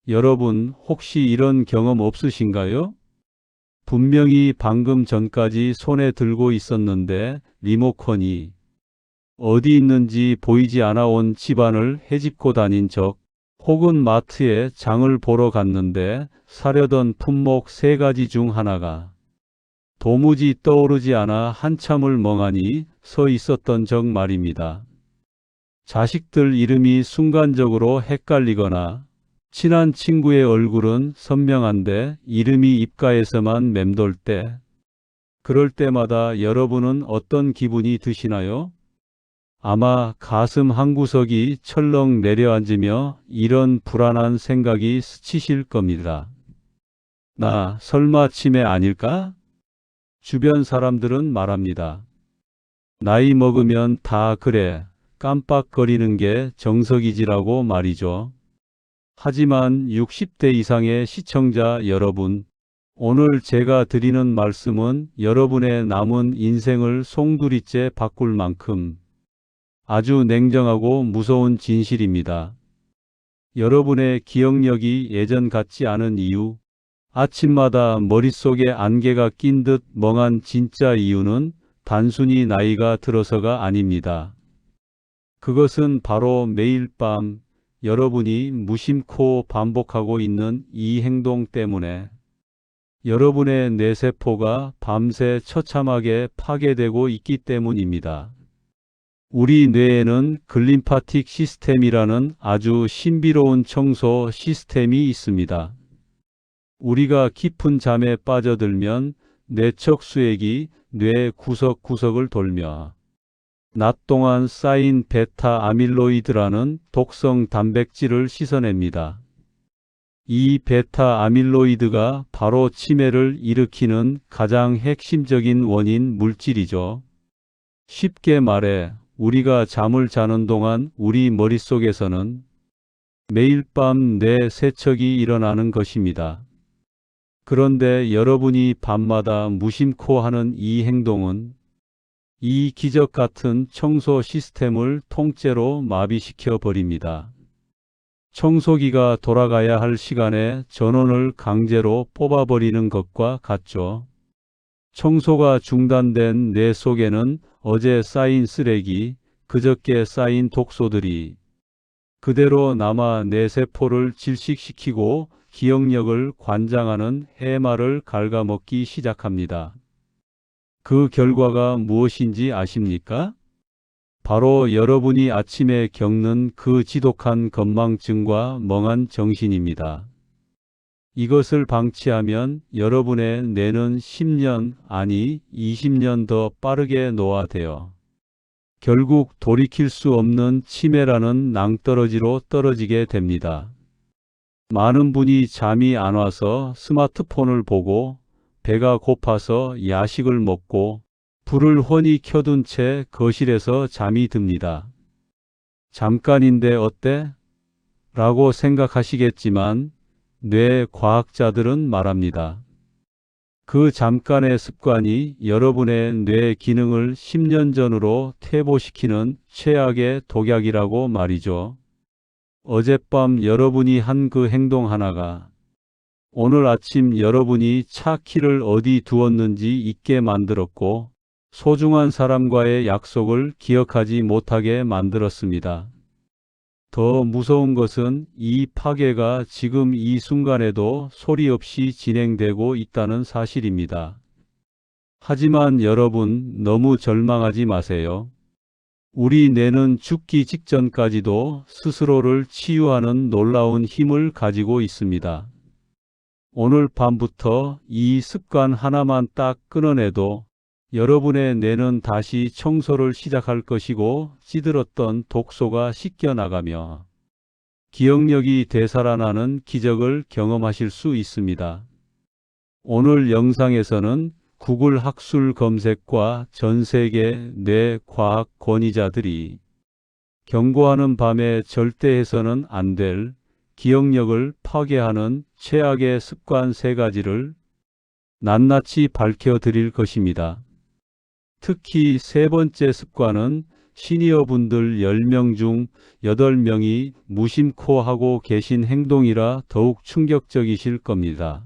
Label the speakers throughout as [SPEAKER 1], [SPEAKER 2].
[SPEAKER 1] 여러분, 혹시 이런 경험 없으신가요? 분명히 방금 전까지 손에 들고 있었는데 리모컨이 어디 있는지 보이지 않아 온 집안을 헤집고 다닌 적, 혹은 마트에 장을 보러 갔는데 사려던 품목 3가지 중 하나가 도무지 떠오르지 않아 한참을 멍하니 서 있었던 적 말입니다. 자식들 이름이 순간적으로 헷갈리거나 친한 친구의 얼굴은 선명한데 이름이 입가에서만 맴돌 때, 그럴 때마다 여러분은 어떤 기분이 드시나요? 아마 가슴 한구석이 철렁 내려앉으며 이런 불안한 생각이 스치실 겁니다. 나 설마 치매 아닐까? 주변 사람들은 말합니다. 나이 먹으면 다 그래. 깜빡거리는 게 정석이지라고 말이죠. 하지만 60대 이상의 시청자 여러분, 오늘 제가 드리는 말씀은 여러분의 남은 인생을 송두리째 바꿀 만큼 아주 냉정하고 무서운 진실입니다. 여러분의 기억력이 예전 같지 않은 이유, 아침마다 머릿속에 안개가 낀 듯 멍한 진짜 이유는 단순히 나이가 들어서가 아닙니다. 그것은 바로 매일 밤 여러분이 무심코 반복하고 있는 이 행동 때문에 여러분의 뇌세포가 밤새 처참하게 파괴되고 있기 때문입니다. 우리 뇌에는 글림파틱 시스템이라는 아주 신비로운 청소 시스템이 있습니다. 우리가 깊은 잠에 빠져들면 뇌척 수액이 뇌 구석구석을 돌며 낮 동안 쌓인 베타 아밀로이드라는 독성 단백질을 씻어냅니다. 이 베타 아밀로이드가 바로 치매를 일으키는 가장 핵심적인 원인 물질이죠. 쉽게 말해 우리가 잠을 자는 동안 우리 머릿속에서는 매일 밤 뇌 세척이 일어나는 것입니다. 그런데 여러분이 밤마다 무심코 하는 이 행동은 이 기적 같은 청소 시스템을 통째로 마비시켜 버립니다. 청소기가 돌아가야 할 시간에 전원을 강제로 뽑아버리는 것과 같죠. 청소가 중단된 뇌 속에는 어제 쌓인 쓰레기, 그저께 쌓인 독소들이 그대로 남아 뇌세포를 질식시키고 기억력을 관장하는 해마를 갉아먹기 시작합니다. 그 결과가 무엇인지 아십니까? 바로 여러분이 아침에 겪는 그 지독한 건망증과 멍한 정신입니다. 이것을 방치하면 여러분의 뇌는 10년, 아니 20년 더 빠르게 노화되어 결국 돌이킬 수 없는 치매라는 낭떠러지로 떨어지게 됩니다. 많은 분이 잠이 안 와서 스마트폰을 보고 배가 고파서 야식을 먹고 불을 훤히 켜둔 채 거실에서 잠이 듭니다. 잠깐인데 어때? 라고 생각하시겠지만 뇌 과학자들은 말합니다. 그 잠깐의 습관이 여러분의 뇌 기능을 10년 전으로 퇴보시키는 최악의 독약이라고 말이죠. 어젯밤 여러분이 한 그 행동 하나가 오늘 아침 여러분이 차 키를 어디 두었는지 잊게 만들었고 소중한 사람과의 약속을 기억하지 못하게 만들었습니다. 더 무서운 것은 이 파괴가 지금 이 순간에도 소리 없이 진행되고 있다는 사실입니다. 하지만 여러분, 너무 절망하지 마세요. 우리 뇌는 죽기 직전까지도 스스로를 치유하는 놀라운 힘을 가지고 있습니다. 오늘 밤부터 이 습관 하나만 딱 끊어내도 여러분의 뇌는 다시 청소를 시작할 것이고 찌들었던 독소가 씻겨나가며 기억력이 되살아나는 기적을 경험하실 수 있습니다. 오늘 영상에서는 구글 학술 검색과 전 세계 뇌 과학 권위자들이 경고하는 밤에 절대 해서는 안 될 기억력을 파괴하는 최악의 습관 3가지를 낱낱이 밝혀드릴 것입니다. 특히 3번째 습관은 시니어분들 10명 중 8명이 무심코 하고 계신 행동이라 더욱 충격적이실 겁니다.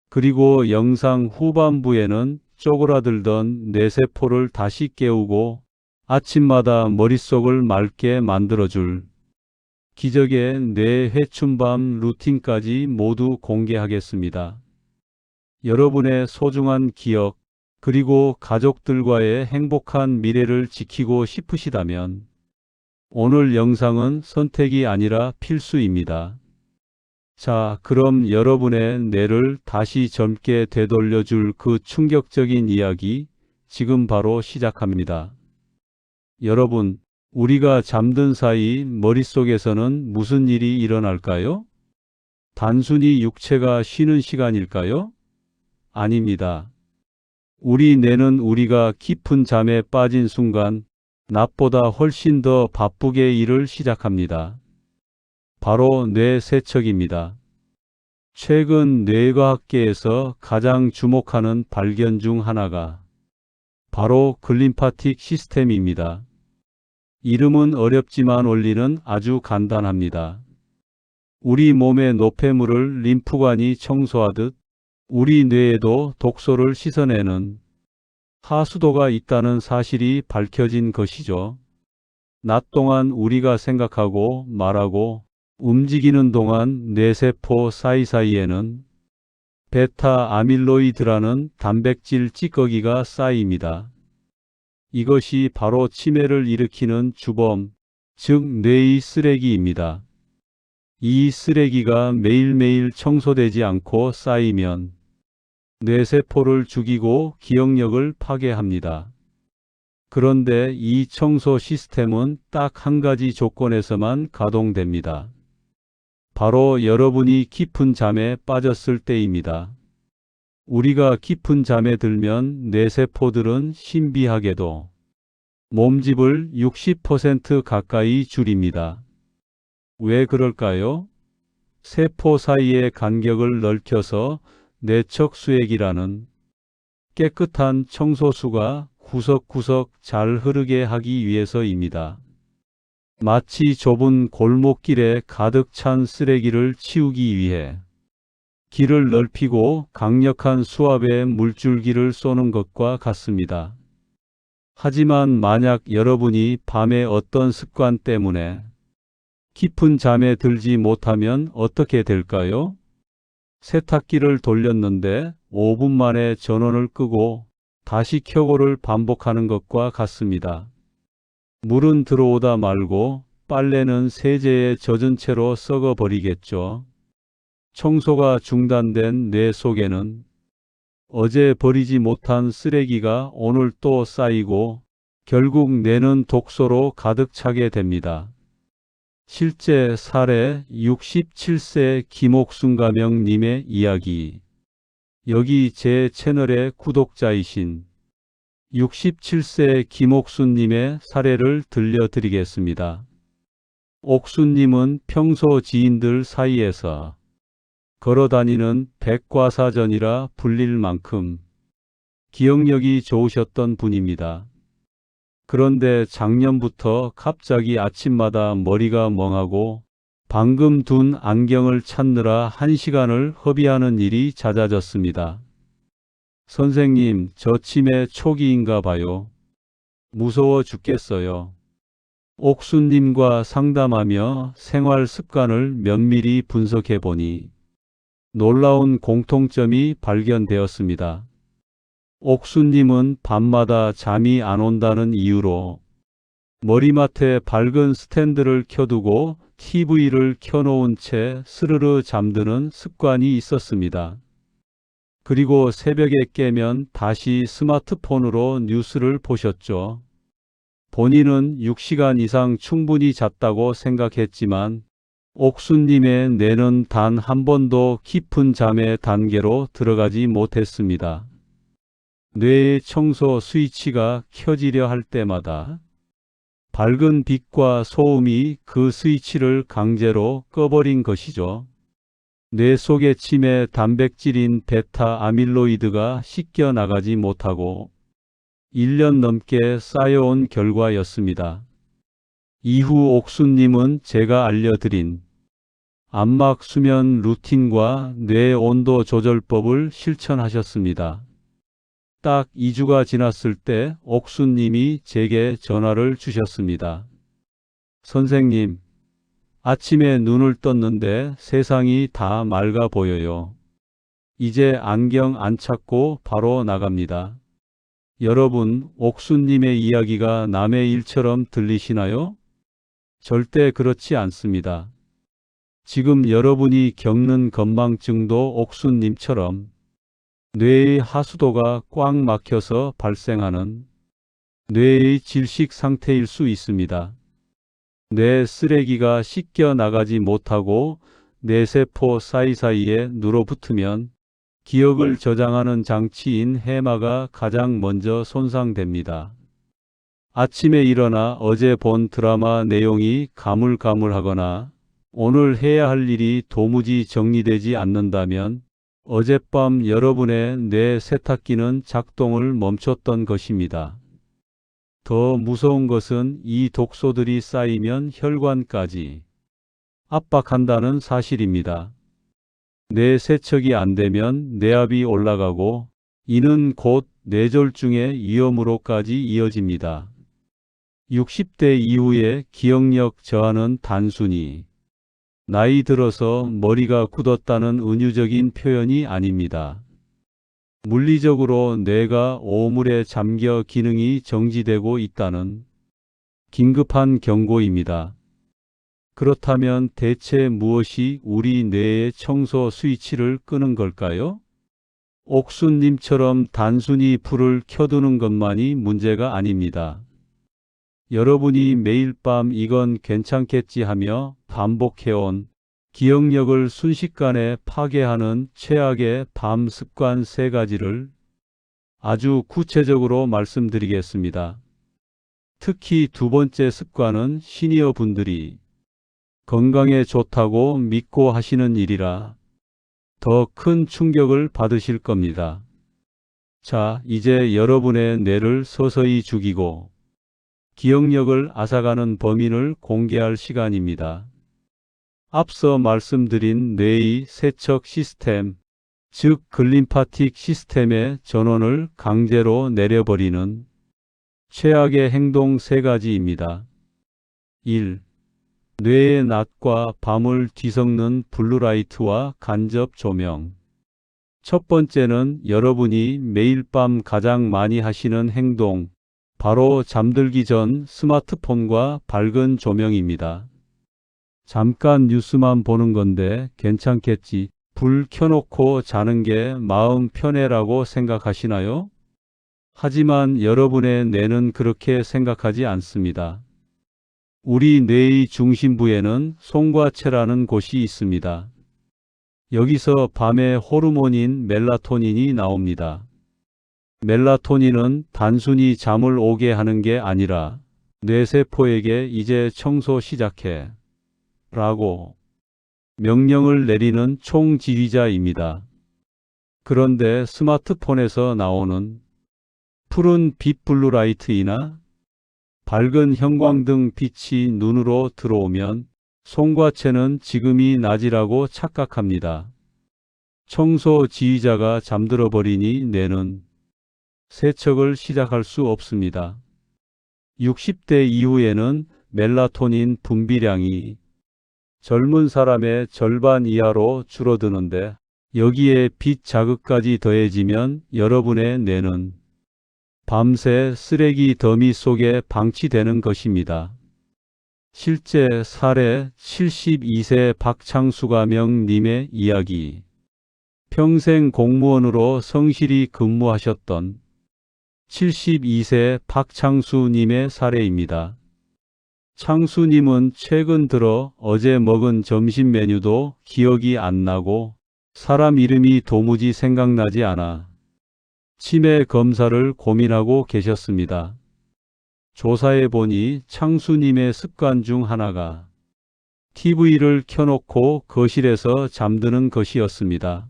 [SPEAKER 1] 그리고 영상 후반부에는 쪼그라들던 뇌세포를 다시 깨우고 아침마다 머릿속을 맑게 만들어줄 기적의 뇌 회춘밤 루틴까지 모두 공개하겠습니다. 여러분의 소중한 기억, 그리고 가족들과의 행복한 미래를 지키고 싶으시다면 오늘 영상은 선택이 아니라 필수입니다. 자, 그럼 여러분의 뇌를 다시 젊게 되돌려줄 그 충격적인 이야기 지금 바로 시작합니다. 여러분, 우리가 잠든 사이 머릿속에서는 무슨 일이 일어날까요? 단순히 육체가 쉬는 시간일까요? 아닙니다. 우리 뇌는 우리가 깊은 잠에 빠진 순간 낮보다 훨씬 더 바쁘게 일을 시작합니다. 바로 뇌 세척입니다. 최근 뇌과학계에서 가장 주목하는 발견 중 하나가 바로 글림파틱 시스템입니다. 이름은 어렵지만 원리는 아주 간단합니다. 우리 몸의 노폐물을 림프관이 청소하듯 우리 뇌에도 독소를 씻어내는 하수도가 있다는 사실이 밝혀진 것이죠. 낮 동안 우리가 생각하고 말하고 움직이는 동안 뇌세포 사이사이에는 베타 아밀로이드라는 단백질 찌꺼기가 쌓입니다. 이것이 바로 치매를 일으키는 주범, 즉 뇌의 쓰레기입니다. 이 쓰레기가 매일매일 청소되지 않고 쌓이면 뇌세포를 죽이고 기억력을 파괴합니다. 그런데 이 청소 시스템은 딱 한 가지 조건에서만 가동됩니다. 바로 여러분이 깊은 잠에 빠졌을 때입니다. 우리가 깊은 잠에 들면 뇌세포들은 신비하게도 몸집을 60% 가까이 줄입니다. 왜 그럴까요? 세포 사이의 간격을 넓혀서 내적 수액이라는 깨끗한 청소수가 구석구석 잘 흐르게 하기 위해서입니다. 마치 좁은 골목길에 가득 찬 쓰레기를 치우기 위해 길을 넓히고 강력한 수압의 물줄기를 쏘는 것과 같습니다. 하지만 만약 여러분이 밤에 어떤 습관 때문에 깊은 잠에 들지 못하면 어떻게 될까요? 세탁기를 돌렸는데 5분 만에 전원을 끄고 다시 켜고를 반복하는 것과 같습니다. 물은 들어오다 말고 빨래는 세제에 젖은 채로 썩어버리겠죠. 청소가 중단된 뇌 속에는 어제 버리지 못한 쓰레기가 오늘 또 쌓이고 결국 뇌는 독소로 가득 차게 됩니다. 실제 사례 67세 김옥순 가명님의 이야기. 여기 제 채널의 구독자이신 67세 김옥순님의 사례를 들려드리겠습니다. 옥순님은 평소 지인들 사이에서 걸어다니는 백과사전이라 불릴 만큼 기억력이 좋으셨던 분입니다. 그런데 작년부터 갑자기 아침마다 머리가 멍하고 방금 둔 안경을 찾느라 1시간을 허비하는 일이 잦아졌습니다. 선생님, 저 치매 초기인가 봐요. 무서워 죽겠어요. 옥순님과 상담하며 생활 습관을 면밀히 분석해 보니 놀라운 공통점이 발견되었습니다. 옥순님은 밤마다 잠이 안 온다는 이유로 머리맡에 밝은 스탠드를 켜두고 TV를 켜놓은 채 스르르 잠드는 습관이 있었습니다. 그리고 새벽에 깨면 다시 스마트폰으로 뉴스를 보셨죠. 본인은 6시간 이상 충분히 잤다고 생각했지만 옥순님의 뇌는 단 한 번도 깊은 잠의 단계로 들어가지 못했습니다. 뇌의 청소 스위치가 켜지려 할 때마다 밝은 빛과 소음이 그 스위치를 강제로 꺼버린 것이죠. 뇌 속의 침의 단백질인 베타 아밀로이드가 씻겨 나가지 못하고 1년 넘게 쌓여온 결과였습니다. 이후 옥수님은 제가 알려드린 안막 수면 루틴과 뇌 온도 조절법을 실천하셨습니다. 딱 2주가 지났을 때 옥수님이 제게 전화를 주셨습니다. 선생님, 아침에 눈을 떴는데 세상이 다 맑아 보여요. 이제 안경 안 찾고 바로 나갑니다. 여러분, 옥수님의 이야기가 남의 일처럼 들리시나요? 절대 그렇지 않습니다. 지금 여러분이 겪는 건망증도 옥수님처럼 뇌의 하수도가 꽉 막혀서 발생하는 뇌의 질식 상태일 수 있습니다. 뇌 쓰레기가 씻겨 나가지 못하고 뇌세포 사이사이에 눌어붙으면 기억을 저장하는 장치인 해마가 가장 먼저 손상됩니다. 아침에 일어나 어제 본 드라마 내용이 가물가물하거나 오늘 해야 할 일이 도무지 정리되지 않는다면 어젯밤 여러분의 뇌 세탁기는 작동을 멈췄던 것입니다. 더 무서운 것은 이 독소들이 쌓이면 혈관까지 압박한다는 사실입니다. 뇌 세척이 안 되면 뇌압이 올라가고 이는 곧 뇌졸중의 위험으로까지 이어집니다. 60대 이후의 기억력 저하는 단순히 나이 들어서 머리가 굳었다는 은유적인 표현이 아닙니다. 물리적으로 뇌가 오물에 잠겨 기능이 정지되고 있다는 긴급한 경고입니다. 그렇다면 대체 무엇이 우리 뇌의 청소 스위치를 끄는 걸까요? 옥수님처럼 단순히 불을 켜두는 것만이 문제가 아닙니다. 여러분이 매일 밤 이건 괜찮겠지 하며 반복해온 기억력을 순식간에 파괴하는 최악의 밤 습관 3가지를 아주 구체적으로 말씀드리겠습니다. 특히 두 번째 습관은 시니어 분들이 건강에 좋다고 믿고 하시는 일이라 더 큰 충격을 받으실 겁니다. 자, 이제 여러분의 뇌를 서서히 죽이고 기억력을 앗아가는 범인을 공개할 시간입니다. 앞서 말씀드린 뇌의 세척 시스템, 즉 글림파틱 시스템의 전원을 강제로 내려버리는 최악의 행동 3가지입니다. 1. 뇌의 낮과 밤을 뒤섞는 블루라이트와 간접 조명. 첫 번째는 여러분이 매일 밤 가장 많이 하시는 행동, 바로 잠들기 전 스마트폰과 밝은 조명입니다. 잠깐 뉴스만 보는 건데 괜찮겠지. 불 켜놓고 자는 게 마음 편해라고 생각하시나요? 하지만 여러분의 뇌는 그렇게 생각하지 않습니다. 우리 뇌의 중심부에는 송과체라는 곳이 있습니다. 여기서 밤의 호르몬인 멜라토닌이 나옵니다. 멜라토닌은 단순히 잠을 오게 하는 게 아니라 뇌세포에게 이제 청소 시작해 라고 명령을 내리는 총지휘자입니다. 그런데 스마트폰에서 나오는 푸른 빛 블루라이트이나 밝은 형광등 빛이 눈으로 들어오면 송과체는 지금이 낮이라고 착각합니다. 청소 지휘자가 잠들어 버리니 뇌는 세척을 시작할 수 없습니다. 60대 이후에는 멜라토닌 분비량이 젊은 사람의 절반 이하로 줄어드는데 여기에 빛 자극까지 더해지면 여러분의 뇌는 밤새 쓰레기 더미 속에 방치되는 것입니다. 실제 사례 72세 박창수가명님의 이야기. 평생 공무원으로 성실히 근무하셨던 72세 박창수님의 사례입니다. 창수님은 최근 들어 어제 먹은 점심 메뉴도 기억이 안 나고 사람 이름이 도무지 생각나지 않아 치매 검사를 고민하고 계셨습니다. 조사해 보니 창수님의 습관 중 하나가 TV를 켜놓고 거실에서 잠드는 것이었습니다.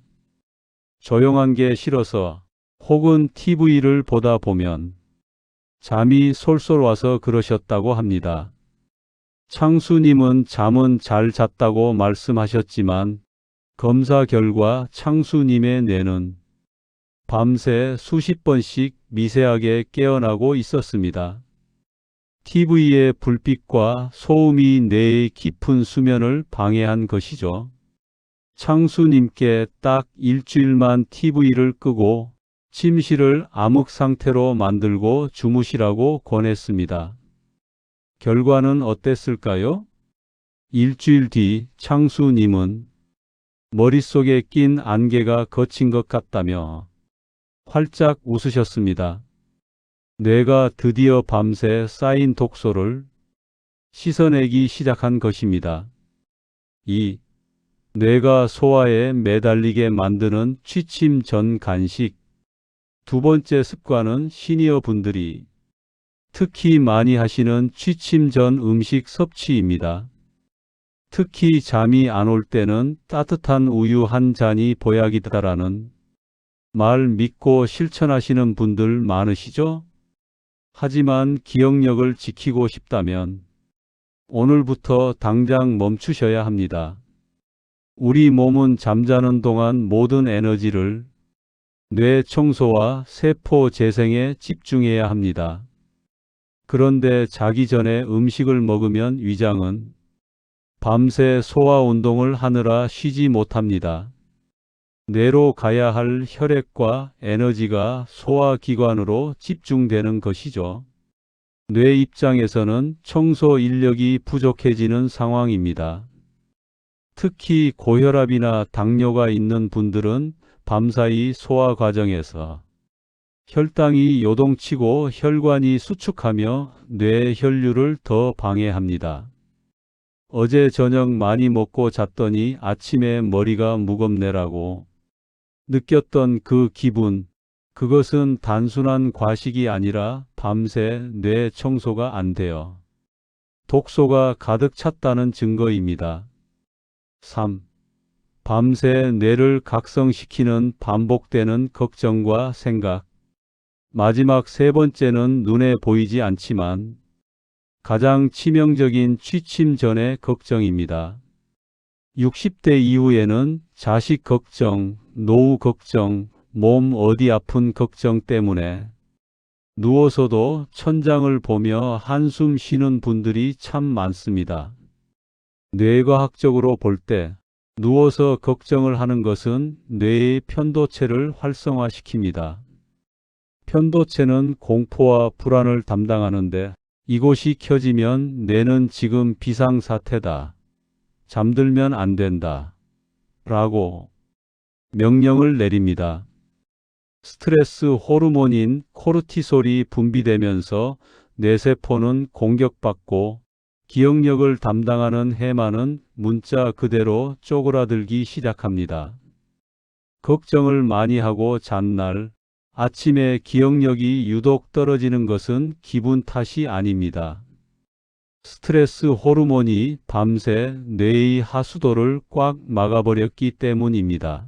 [SPEAKER 1] 조용한 게 싫어서 혹은 TV를 보다 보면 잠이 솔솔 와서 그러셨다고 합니다. 창수님은 잠은 잘 잤다고 말씀하셨지만 검사 결과 창수님의 뇌는 밤새 수십 번씩 미세하게 깨어나고 있었습니다. TV의 불빛과 소음이 뇌의 깊은 수면을 방해한 것이죠. 창수님께 딱 일주일만 TV를 끄고 침실을 암흑 상태로 만들고 주무시라고 권했습니다. 결과는 어땠을까요? 일주일 뒤 창수님은 머릿속에 낀 안개가 거친 것 같다며 활짝 웃으셨습니다. 뇌가 드디어 밤새 쌓인 독소를 씻어내기 시작한 것입니다. 2. 뇌가 소화에 매달리게 만드는 취침 전 간식. 두 번째 습관은 시니어 분들이 특히 많이 하시는 취침 전 음식 섭취입니다. 특히 잠이 안 올 때는 따뜻한 우유 한 잔이 보약이다라는 말 믿고 실천하시는 분들 많으시죠? 하지만 기억력을 지키고 싶다면 오늘부터 당장 멈추셔야 합니다. 우리 몸은 잠자는 동안 모든 에너지를 뇌 청소와 세포 재생에 집중해야 합니다. 그런데 자기 전에 음식을 먹으면 위장은 밤새 소화 운동을 하느라 쉬지 못합니다. 뇌로 가야 할 혈액과 에너지가 소화기관으로 집중되는 것이죠. 뇌 입장에서는 청소 인력이 부족해지는 상황입니다. 특히 고혈압이나 당뇨가 있는 분들은 밤사이 소화 과정에서 혈당이 요동치고 혈관이 수축하며 뇌 혈류를 더 방해합니다. 어제 저녁 많이 먹고 잤더니 아침에 머리가 무겁네라고 느꼈던 그 기분, 그것은 단순한 과식이 아니라 밤새 뇌 청소가 안 되어 독소가 가득 찼다는 증거입니다. 3. 밤새 뇌를 각성시키는 반복되는 걱정과 생각. 마지막 세 번째는 눈에 보이지 않지만 가장 치명적인 취침 전의 걱정입니다. 60대 이후에는 자식 걱정, 노후 걱정, 몸 어디 아픈 걱정 때문에 누워서도 천장을 보며 한숨 쉬는 분들이 참 많습니다. 뇌과학적으로 볼 때 누워서 걱정을 하는 것은 뇌의 편도체를 활성화시킵니다. 편도체는 공포와 불안을 담당하는데 이곳이 켜지면 뇌는 지금 비상사태다. 잠들면 안 된다. 라고 명령을 내립니다. 스트레스 호르몬인 코르티솔이 분비되면서 뇌세포는 공격받고 기억력을 담당하는 해마는 문자 그대로 쪼그라들기 시작합니다. 걱정을 많이 하고 잔 날 아침에 기억력이 유독 떨어지는 것은 기분 탓이 아닙니다. 스트레스 호르몬이 밤새 뇌의 하수도를 꽉 막아버렸기 때문입니다.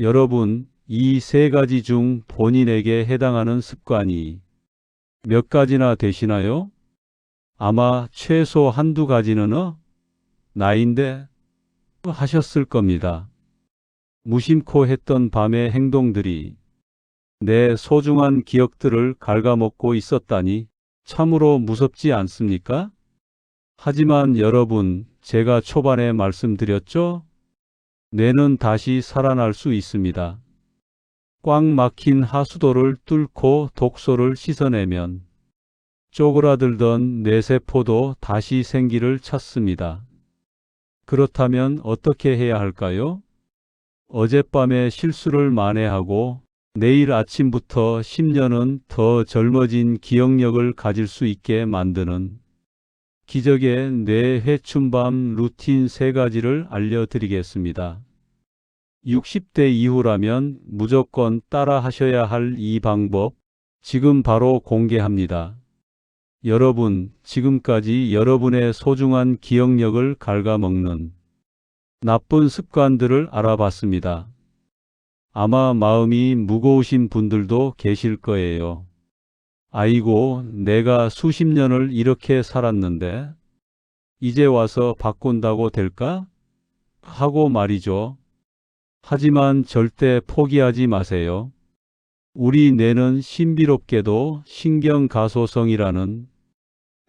[SPEAKER 1] 여러분, 이 세 가지 중 본인에게 해당하는 습관이 몇 가지나 되시나요? 아마 최소 한두 가지는 나인데 하셨을 겁니다. 무심코 했던 밤의 행동들이 내 소중한 기억들을 갉아먹고 있었다니 참으로 무섭지 않습니까? 하지만 여러분, 제가 초반에 말씀드렸죠? 뇌는 다시 살아날 수 있습니다. 꽉 막힌 하수도를 뚫고 독소를 씻어내면 쪼그라들던 뇌세포도 다시 생기를 찾습니다. 그렇다면 어떻게 해야 할까요? 어젯밤의 실수를 만회하고 내일 아침부터 10년은 더 젊어진 기억력을 가질 수 있게 만드는 기적의 뇌 회춘밤 루틴 3가지를 알려드리겠습니다. 60대 이후라면 무조건 따라 하셔야 할 이 방법, 지금 바로 공개합니다. 여러분, 지금까지 여러분의 소중한 기억력을 갉아먹는 나쁜 습관들을 알아봤습니다. 아마 마음이 무거우신 분들도 계실 거예요. 아이고, 내가 수십 년을 이렇게 살았는데 이제 와서 바꾼다고 될까? 하고 말이죠. 하지만 절대 포기하지 마세요. 우리 뇌는 신비롭게도 신경가소성이라는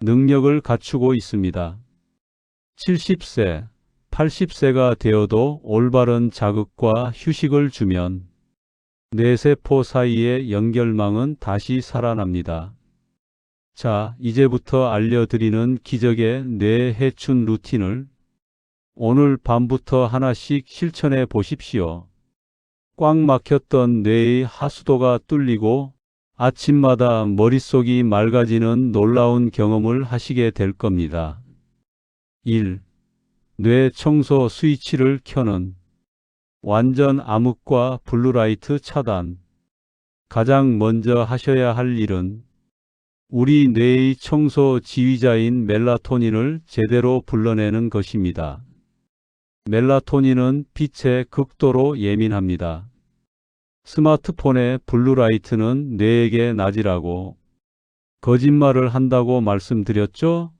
[SPEAKER 1] 능력을 갖추고 있습니다. 70세, 80세가 되어도 올바른 자극과 휴식을 주면 뇌세포 사이의 연결망은 다시 살아납니다. 자, 이제부터 알려드리는 기적의 뇌 해춘 루틴을 오늘 밤부터 하나씩 실천해 보십시오. 꽉 막혔던 뇌의 하수도가 뚫리고 아침마다 머릿속이 맑아지는 놀라운 경험을 하시게 될 겁니다. 1. 뇌 청소 스위치를 켜는 완전 암흑과 블루라이트 차단. 가장 먼저 하셔야 할 일은 우리 뇌의 청소 지휘자인 멜라토닌을 제대로 불러내는 것입니다. 멜라토닌은 빛에 극도로 예민합니다. 스마트폰의 블루라이트는 뇌에게 낮이라고 거짓말을 한다고 말씀드렸죠?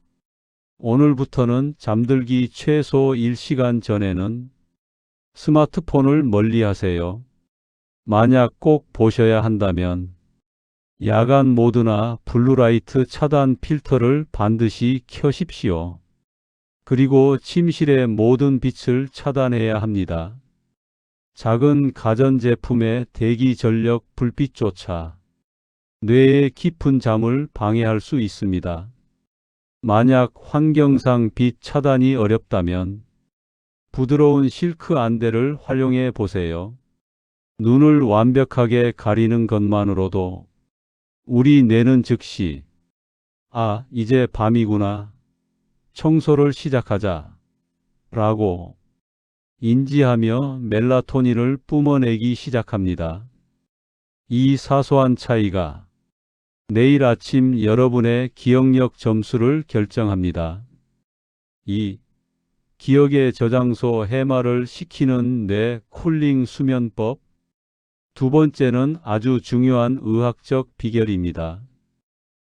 [SPEAKER 1] 오늘부터는 잠들기 최소 1시간 전에는 스마트폰을 멀리 하세요. 만약 꼭 보셔야 한다면 야간 모드나 블루라이트 차단 필터를 반드시 켜십시오. 그리고 침실의 모든 빛을 차단해야 합니다. 작은 가전제품의 대기 전력 불빛조차 뇌의 깊은 잠을 방해할 수 있습니다. 만약 환경상 빛 차단이 어렵다면 부드러운 실크 안대를 활용해 보세요. 눈을 완벽하게 가리는 것만으로도 우리 뇌는 즉시 아, 이제 밤이구나. 청소를 시작하자. 라고 인지하며 멜라토닌을 뿜어내기 시작합니다. 이 사소한 차이가 내일 아침 여러분의 기억력 점수를 결정합니다. 2. 기억의 저장소 해마를 시키는 뇌 쿨링 수면법. 두 번째는 아주 중요한 의학적 비결입니다.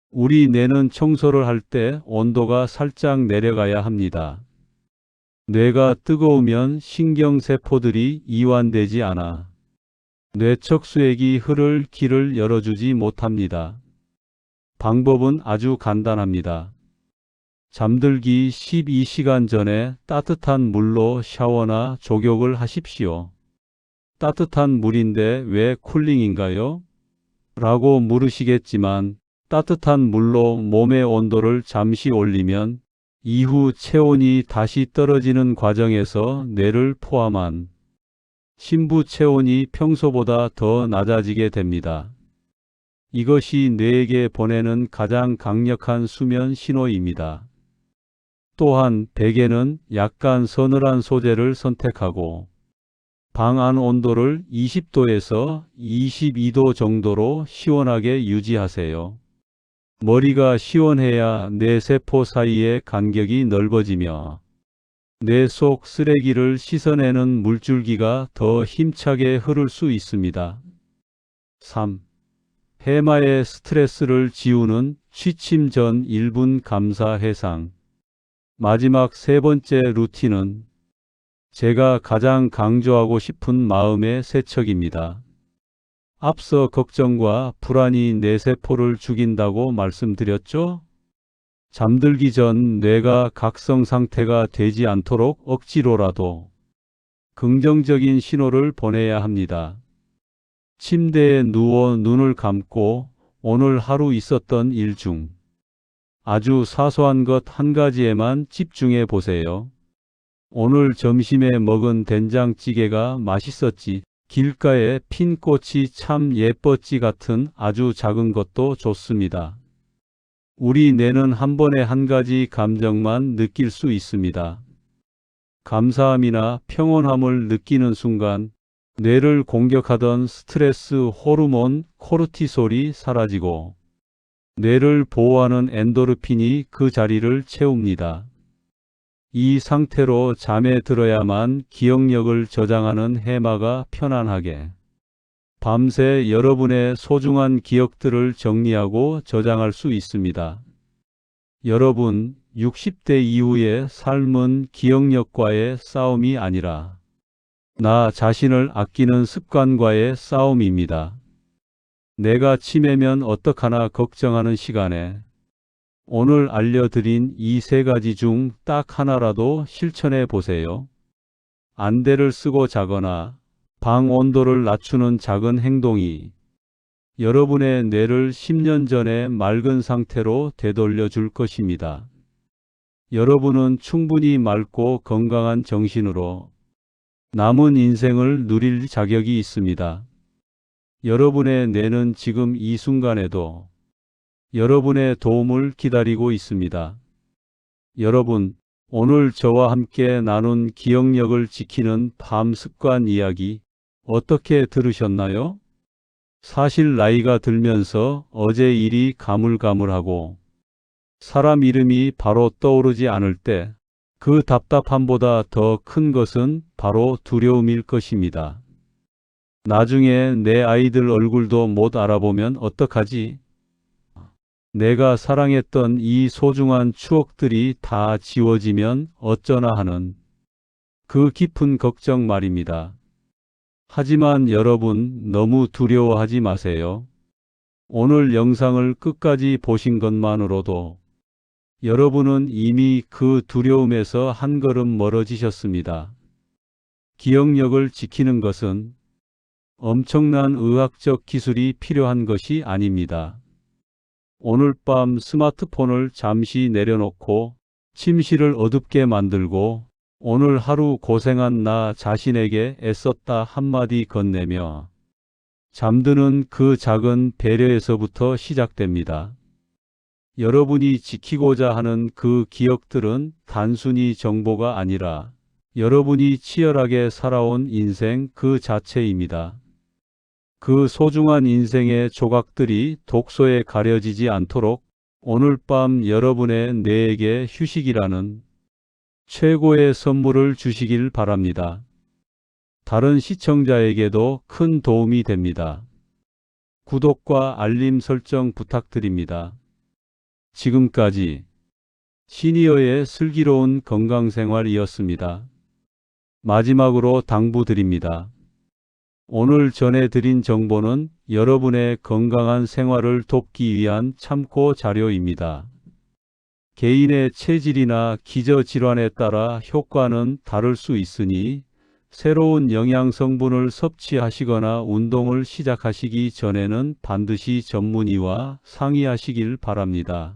[SPEAKER 1] 우리 뇌는 청소를 할 때 온도가 살짝 내려가야 합니다. 뇌가 뜨거우면 신경세포들이 이완되지 않아 뇌척수액이 흐를 길을 열어주지 못합니다. 방법은 아주 간단합니다. 잠들기 12시간 전에 따뜻한 물로 샤워나 족욕을 하십시오. 따뜻한 물인데 왜 쿨링인가요? 라고 물으시겠지만 따뜻한 물로 몸의 온도를 잠시 올리면 이후 체온이 다시 떨어지는 과정에서 뇌를 포함한 심부 체온이 평소보다 더 낮아지게 됩니다. 이것이 뇌에게 보내는 가장 강력한 수면 신호입니다. 또한 베개는 약간 서늘한 소재를 선택하고 방 안 온도를 20도에서 22도 정도로 시원하게 유지하세요. 머리가 시원해야 뇌세포 사이의 간격이 넓어지며 뇌 속 쓰레기를 씻어내는 물줄기가 더 힘차게 흐를 수 있습니다. 3. 해마의 스트레스를 지우는 취침 전 1분 감사 해상. 마지막 세 번째 루틴은 제가 가장 강조하고 싶은 마음의 세척입니다. 앞서 걱정과 불안이 뇌세포를 죽인다고 말씀드렸죠? 잠들기 전 뇌가 각성 상태가 되지 않도록 억지로라도 긍정적인 신호를 보내야 합니다. 침대에 누워 눈을 감고 오늘 하루 있었던 일 중 아주 사소한 것 한 가지에만 집중해 보세요. 오늘 점심에 먹은 된장찌개가 맛있었지. 길가에 핀 꽃이 참 예뻤지 같은 아주 작은 것도 좋습니다. 우리 뇌는 한 번에 한 가지 감정만 느낄 수 있습니다. 감사함이나 평온함을 느끼는 순간 뇌를 공격하던 스트레스 호르몬 코르티솔이 사라지고 뇌를 보호하는 엔도르핀이 그 자리를 채웁니다. 이 상태로 잠에 들어야만 기억력을 저장하는 해마가 편안하게 밤새 여러분의 소중한 기억들을 정리하고 저장할 수 있습니다. 여러분, 60대 이후의 삶은 기억력과의 싸움이 아니라 나 자신을 아끼는 습관과의 싸움입니다. 내가 치매면 어떡하나 걱정하는 시간에 오늘 알려드린 이 세 가지 중 딱 하나라도 실천해 보세요. 안대를 쓰고 자거나 방 온도를 낮추는 작은 행동이 여러분의 뇌를 10년 전의 맑은 상태로 되돌려 줄 것입니다. 여러분은 충분히 맑고 건강한 정신으로 남은 인생을 누릴 자격이 있습니다. 여러분의 뇌는 지금 이 순간에도 여러분의 도움을 기다리고 있습니다. 여러분, 오늘 저와 함께 나눈 기억력을 지키는 밤 습관 이야기 어떻게 들으셨나요? 사실 나이가 들면서 어제 일이 가물가물하고 사람 이름이 바로 떠오르지 않을 때 그 답답함보다 더 큰 것은 바로 두려움일 것입니다. 나중에 내 아이들 얼굴도 못 알아보면 어떡하지? 내가 사랑했던 이 소중한 추억들이 다 지워지면 어쩌나 하는 그 깊은 걱정 말입니다. 하지만 여러분, 너무 두려워하지 마세요. 오늘 영상을 끝까지 보신 것만으로도 여러분은 이미 그 두려움에서 한 걸음 멀어지셨습니다. 기억력을 지키는 것은 엄청난 의학적 기술이 필요한 것이 아닙니다. 오늘 밤 스마트폰을 잠시 내려놓고 침실을 어둡게 만들고 오늘 하루 고생한 나 자신에게 애썼다 한마디 건네며 잠드는 그 작은 배려에서부터 시작됩니다. 여러분이 지키고자 하는 그 기억들은 단순히 정보가 아니라 여러분이 치열하게 살아온 인생 그 자체입니다. 그 소중한 인생의 조각들이 독소에 가려지지 않도록 오늘 밤 여러분의 뇌에게 휴식이라는 최고의 선물을 주시길 바랍니다. 다른 시청자에게도 큰 도움이 됩니다. 구독과 알림 설정 부탁드립니다. 지금까지 시니어의 슬기로운 건강생활이었습니다. 마지막으로 당부드립니다. 오늘 전해드린 정보는 여러분의 건강한 생활을 돕기 위한 참고 자료입니다. 개인의 체질이나 기저질환에 따라 효과는 다를 수 있으니 새로운 영양 성분을 섭취하시거나 운동을 시작하시기 전에는 반드시 전문의와 상의하시길 바랍니다.